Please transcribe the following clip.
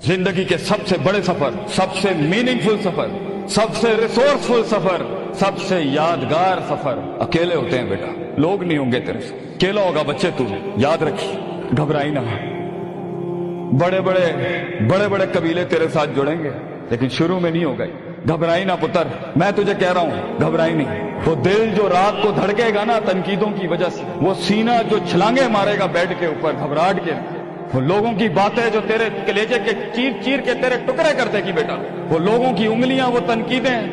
जिंदगी के सबसे बड़े सफर, सबसे मीनिंगफुल सफर, सबसे रिसोर्सफुल सफर, सबसे यादगार सफर अकेले होते हैं बेटा। लोग नहीं होंगे तेरे से, अकेला होगा बच्चे तू। याद रखिए, घबराई ना। बड़े बड़े कबीले तेरे साथ जुड़ेंगे, लेकिन शुरू में नहीं हो गए। घबराई ना पुत्र, मैं तुझे कह रहा हूं, घबराई नहीं। वो दिल जो रात को धड़केगा ना तनकीदों की वजह से, वो सीना जो छलांगे मारेगा बेड के ऊपर घबराहट के, वो लोगों की बातें जो तेरे कलेजे के चीर चीर के तेरे टुकड़े कर देगी बेटा, वो लोगों की उंगलियां, वो तनकीदें